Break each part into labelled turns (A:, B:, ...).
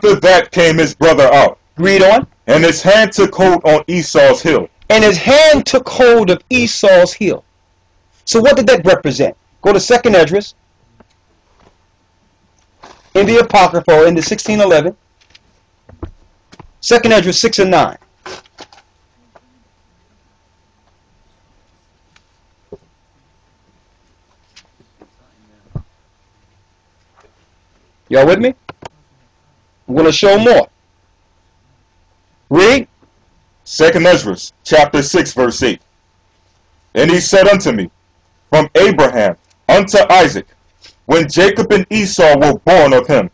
A: After that came his brother out,
B: Read on.
A: and his hand took hold on Esau's heel.
B: And his hand took hold of Esau's heel. So what did that represent? Go to 2nd Esdras, in the Apocrypha, in the 1611. 2nd Esdras 6 and 9. Y'all with me? I'm going to show more. Read.
A: 2nd Esdras, chapter 6, verse 8. And he said unto me, from Abraham unto Isaac, when Jacob and Esau were born of him,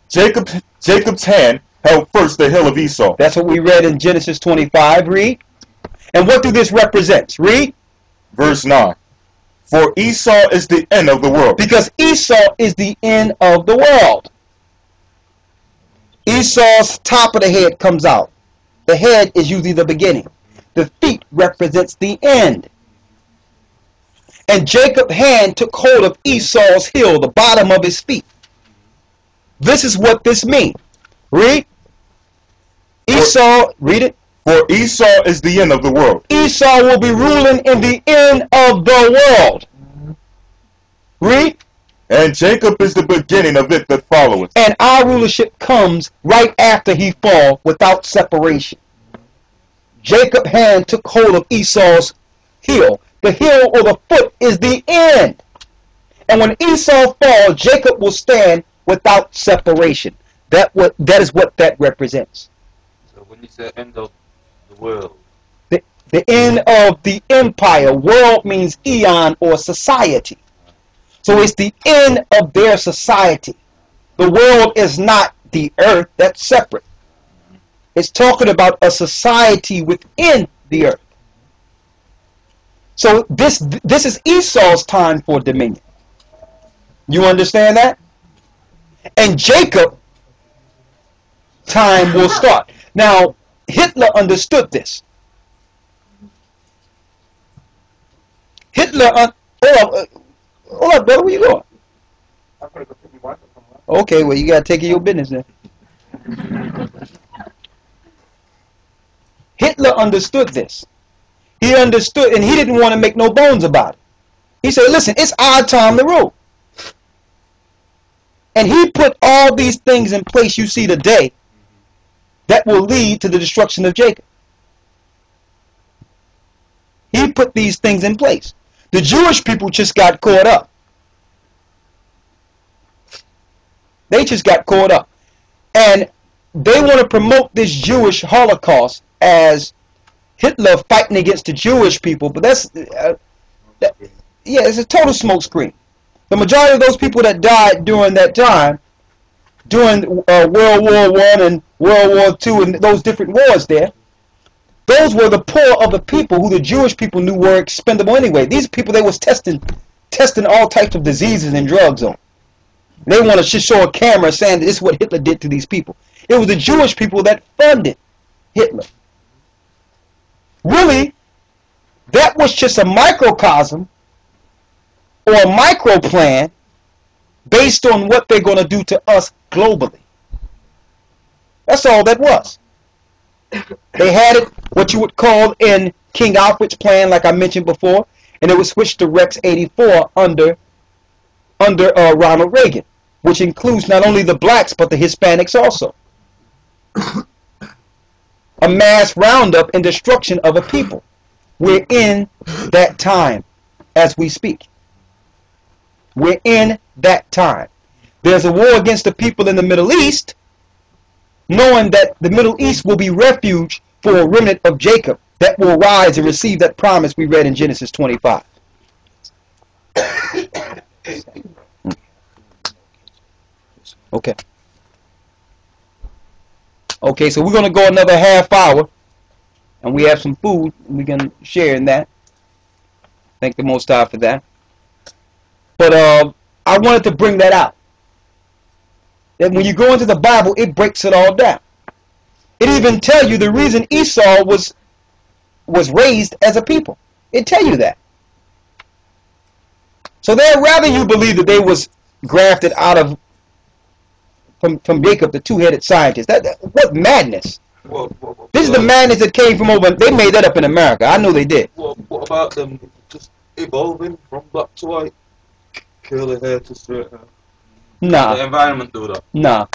A: Jacob's hand held first the heel of Esau.
B: That's what we read in Genesis 25. Read. And what do this represent? Read.
A: Verse 9. For Esau is the end of the world.
B: Because Esau is the end of the world. Esau's top of the head comes out. The head is usually the beginning. The feet represents the end. And Jacob's hand took hold of Esau's heel, the bottom of his feet. This is what this means. Read. Esau, read it.
A: For Esau is the end of the world.
B: Esau will be ruling in the end of the world. Read.
A: And Jacob is the beginning of it that followeth.
B: And our rulership comes right after he fall, without separation. Jacob's hand took hold of Esau's heel. The heel or the foot is the end. And when Esau falls, Jacob will stand without separation. That is what that represents.
C: So when you say end of the world,
B: The end of the empire. World means eon or society. So it's the end of their society. The world is not the earth. That's separate. It's talking about a society within the earth. So this is Esau's time for dominion. You understand that? And Jacob time will start. Now, Hitler understood this. Hitler, hold up, brother, where you going? Okay, well, you got to take care of your business then. Hitler understood this. He understood, and he didn't want to make no bones about it. He said, listen, it's our time to rule. And he put all these things in place you see today that will lead to the destruction of Jacob. He put these things in place. The Jewish people just got caught up. They just got caught up. And they want to promote this Jewish Holocaust as Hitler fighting against the Jewish people. But that's, yeah, it's a total smokescreen. The majority of those people that died during that time, during World War I and World War II and those different wars there, those were the poor of the people who the Jewish people knew were expendable anyway. These people they was testing all types of diseases and drugs on. They want to just show a camera saying that this is what Hitler did to these people. It was the Jewish people that funded Hitler. Really, that was just a microcosm or a micro plan based on what they're going to do to us globally. That's all that was. They had it, what you would call in King Alfred's plan, like I mentioned before, and it was switched to Rex 84 under Ronald Reagan, which includes not only the blacks but the Hispanics also. A mass roundup and destruction of a people. We're in that time as we speak. We're in that time. There's a war against the people in the Middle East, knowing that the Middle East will be refuge for a remnant of Jacob that will rise and receive that promise we read in Genesis 25. Okay. Okay, so we're going to go another half hour, and we have some food we can share in that. Thank the Most High for that. But I wanted to bring that out. That when you go into the Bible, it breaks it all down. It even tells you the reason Esau was raised as a people. It tell you that. So they'd rather you believe that they was grafted out of from Jacob, the two-headed scientist. What madness! This is the
C: What
B: madness that came from over. They made that up in America. I know they did.
C: about them just evolving from black to white? Curly hair to straight hair. The
B: Nah,
C: environment do that.
B: nah.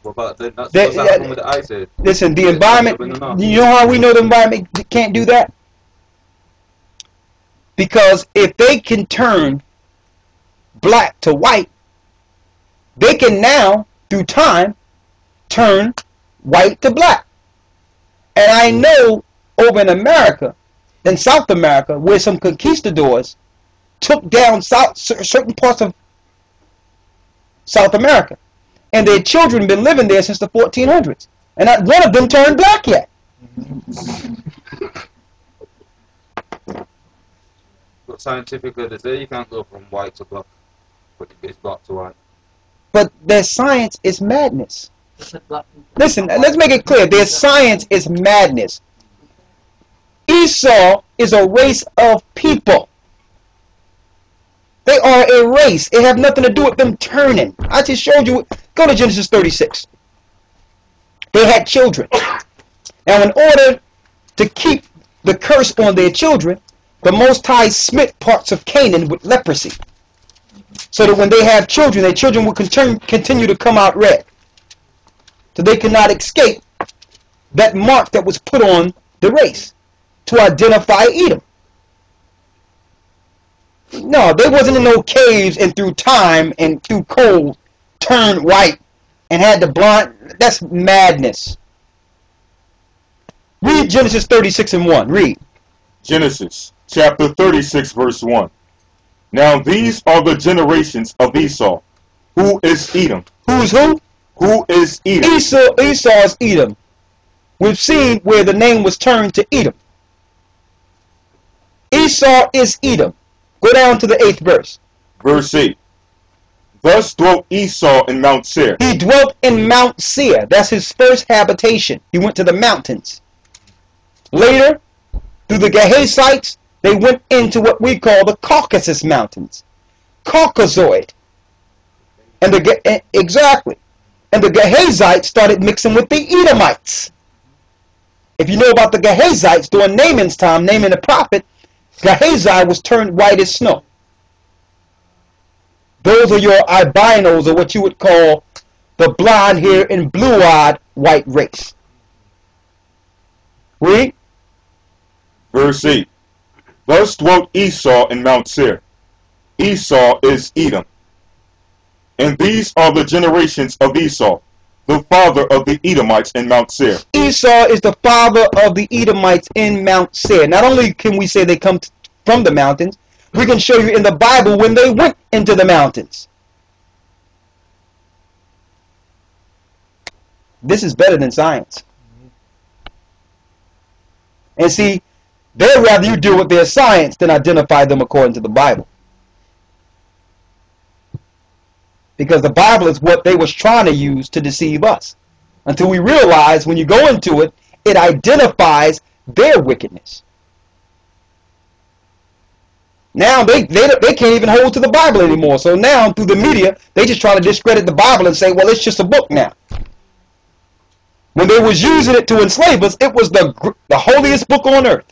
C: What about that? That's
B: They-
C: what's happening with the ice age.
B: Listen, the
C: Yeah,
B: environment.
C: living enough.
B: You know how we know the environment can't do that? Because if they can turn black to white, they can now, through time, turn white to black. And I know over in America, in South America, where some conquistadors took down certain parts of South America, and their children been living there since the 1400s, and not one of them turned black yet.
C: But scientifically, they say you can't go from white to black, but it's black to white.
B: But their science is madness. Listen, let's make it clear. Their science is madness. Esau is a race of people. They are a race. It have nothing to do with them turning. I just showed you. Go to Genesis 36. They had children. Now, in order to keep the curse on their children, the Most High smit parts of Canaan with leprosy, so that when they have children, their children will continue to come out red, so they cannot escape that mark that was put on the race to identify Edom. No, they wasn't in no caves and through time and through cold turned white and had the blonde. That's madness. Read Genesis 36 and 1. Read.
A: Genesis chapter 36 verse 1. Now these are the generations of Esau. Who is Edom?
B: Who's who?
A: Who is Edom?
B: Esau is Edom. We've seen where the name was turned to Edom. Esau is Edom. Go down to the 8th verse.
A: Verse 8. Thus dwelt Esau in Mount Seir.
B: He dwelt in Mount Seir. That's his first habitation. He went to the mountains. Later, through the Gehazites, they went into what we call the Caucasus Mountains. Caucasoid. And exactly. And the Gehazites started mixing with the Edomites. If you know about the Gehazites during Naaman's time, Naaman the prophet, Gehazi was turned white as snow. Those are your albinos, or what you would call the blonde-haired and blue-eyed white race. Read.
A: Verse 8. Thus dwelt Esau in Mount Seir. Esau is Edom. And these are the generations of Esau, the father of the Edomites in Mount Seir.
B: Esau is the father of the Edomites in Mount Seir. Not only can we say they come from the mountains, we can show you in the Bible when they went into the mountains. This is better than science. And see, they'd rather you deal with their science than identify them according to the Bible. Because the Bible is what they was trying to use to deceive us. Until we realize when you go into it, it identifies their wickedness. Now they can't even hold to the Bible anymore. So now through the media, they just try to discredit the Bible and say, well, it's just a book now. When they was using it to enslave us, it was the holiest book on earth.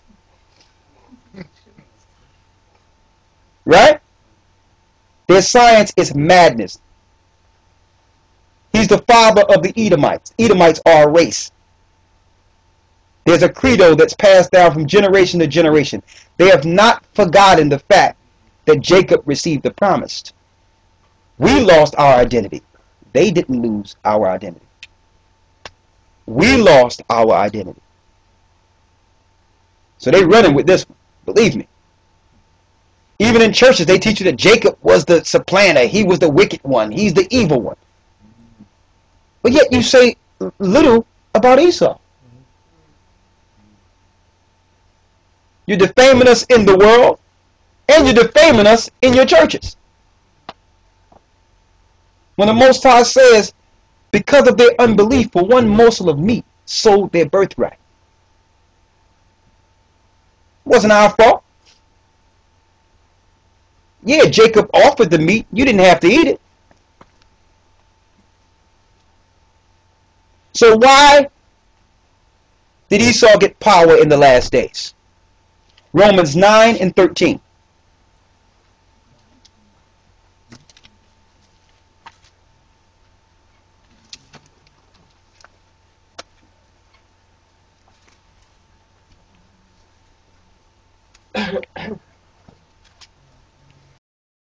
B: Right? Their science is madness. He's the father of the Edomites. Edomites are a race. There's a credo that's passed down from generation to generation. They have not forgotten the fact that Jacob received the promise. We lost our identity. They didn't lose our identity. We lost our identity. So they running with this one. Believe me. Even in churches, they teach you that Jacob was the supplanter. He was the wicked one. He's the evil one. But yet you say little about Esau. You're defaming us in the world, and you're defaming us in your churches. When the Most High says, because of their unbelief for one morsel of meat, sold their birthright. It wasn't our fault. Yeah, Jacob offered the meat. You didn't have to eat it. So why did Esau get power in the last days? Romans 9 and 13.